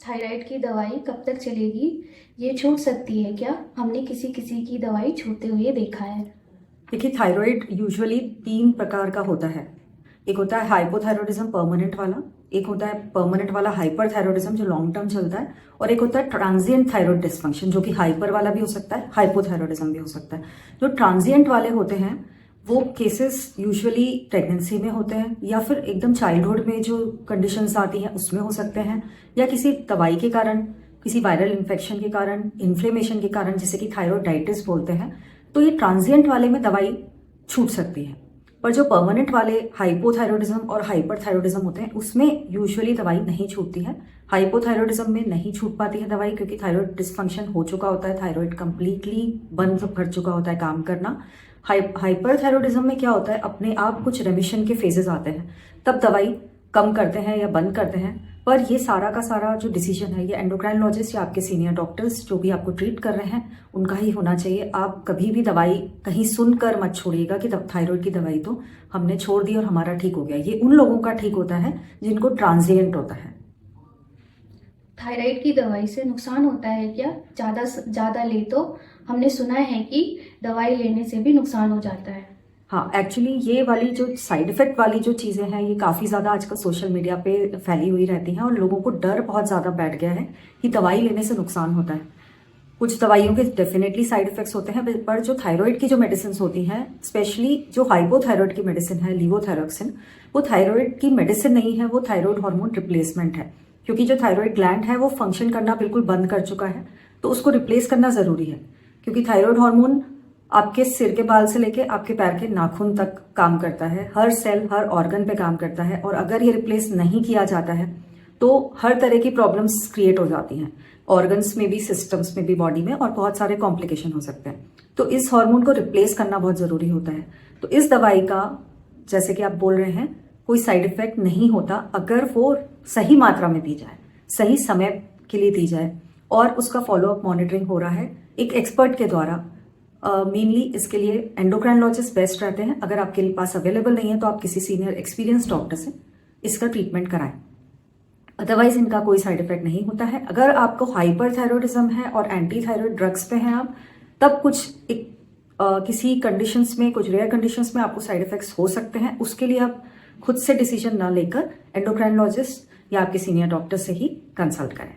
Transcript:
Thyroid की दवाई कब तक चलेगी? ये छूट सकती है क्या? हमने किसी किसी की दवाई छूटते हुए देखा है। देखिए, थायराइड यूजुअली 3 प्रकार का होता है। एक होता है हाइपोथायरॉयडिज्म परमानेंट वाला, एक होता है परमानेंट वाला हाइपरथायरॉयडिज्म जो लॉन्ग टर्म चलता है, और एक होता है ट्रांजिएंट थायराइड डिस्फंक्शन जो कि हाइपर वाला भी हो सकता है, हाइपोथायरॉयडिज्म भी हो सकता है। जो ट्रांजिएंट वाले होते हैं वो केसेस यूजुअली प्रेगनेंसी में होते हैं, या फिर एकदम चाइल्डहुड में जो कंडीशंस आती हैं उसमें हो सकते हैं, या किसी दवाई के कारण, किसी वायरल इन्फेक्शन के कारण, इन्फ्लेमेशन के कारण, जिसे कि थायरोडाइटिस बोलते हैं। तो ये ट्रांजिएंट वाले में दवाई छूट सकती है। पर जो परमानेंट वाले हाइपोथायरॉयडिज्म और हाइपरथायरॉयडिज्म होते हैं उसमें यूजुअली दवाई नहीं छूटती है। हाइपोथायरॉयडिज्म में नहीं छूट पाती है दवाई, क्योंकि थायराइड डिस्फंक्शन हो चुका होता है, थायराइड कंप्लीटली बंद कर चुका होता है काम करना। हाइपरथायरॉयडिज्म में क्या होता है, अपने आप कुछ रेमिशन के फेजेस आते हैं, तब दवाई कम करते हैं या बंद करते हैं। पर ये सारा का सारा जो डिसीजन है ये एंडोक्राइनोलॉजिस्ट या आपके सीनियर डॉक्टर्स जो भी आपको ट्रीट कर रहे हैं उनका ही होना चाहिए। आप कभी भी दवाई कहीं सुनकर मत छोड़िएगा कि थायराइड की दवाई तो हमने छोड़ दी और हमारा ठीक हो गया। ये उन लोगों का ठीक होता है जिनको ट्रांजिएंट होता है। थायराइड की दवाई से नुकसान होता है क्या? ज़्यादा ले तो हमने सुना है कि दवाई लेने से भी नुकसान हो जाता है। हाँ, एक्चुअली ये वाली जो साइड इफेक्ट वाली जो चीज़ें हैं ये काफ़ी ज़्यादा आजकल सोशल मीडिया पे फैली हुई रहती हैं, और लोगों को डर बहुत ज़्यादा बैठ गया है कि दवाई लेने से नुकसान होता है। कुछ दवाइयों के डेफिनेटली साइड इफेक्ट्स होते हैं, पर जो थायराइड की जो मेडिसिन होती हैं, स्पेशली जो हाइपोथायराइड की मेडिसिन है लीवोथायरोक्सिन, वो थायराइड की मेडिसिन नहीं है, वो थायराइड हार्मोन रिप्लेसमेंट है। क्योंकि जो थायराइड ग्लैंड है वो फंक्शन करना बिल्कुल बंद कर चुका है, तो उसको रिप्लेस करना जरूरी है। क्योंकि थायराइड हार्मोन आपके सिर के बाल से लेके आपके पैर के नाखून तक काम करता है, हर सेल हर ऑर्गन पे काम करता है, और अगर ये रिप्लेस नहीं किया जाता है तो हर तरह की प्रॉब्लम्स क्रिएट हो जाती हैं, ऑर्गन्स में भी, सिस्टम्स में भी, बॉडी में, और बहुत सारे कॉम्प्लिकेशन हो सकते हैं। तो इस हार्मोन को रिप्लेस करना बहुत जरूरी होता है। तो इस दवाई का, जैसे कि आप बोल रहे हैं, कोई साइड इफेक्ट नहीं होता अगर वो सही मात्रा में दी जाए, सही समय के लिए दी जाए, और उसका फॉलोअप मॉनिटरिंग हो रहा है एक एक्सपर्ट के द्वारा। मेनली इसके लिए एंडोक्राइनोलॉजिस्ट बेस्ट रहते हैं। अगर आपके पास अवेलेबल नहीं है तो आप किसी सीनियर एक्सपीरियंस डॉक्टर से इसका ट्रीटमेंट कराएं। अदरवाइज इनका कोई साइड इफेक्ट नहीं होता है। अगर आपको हाइपरथायरॉयडिज्म है और एंटी थायराइड ड्रग्स पे हैं आप, तब कुछ किसी कंडीशंस में, कुछ रेयर कंडीशंस में आपको साइड इफेक्ट्स हो सकते हैं। उसके लिए आप खुद से डिसीजन ना लेकर एंडोक्राइनोलॉजिस्ट या आपके सीनियर डॉक्टर से ही कंसल्ट करें।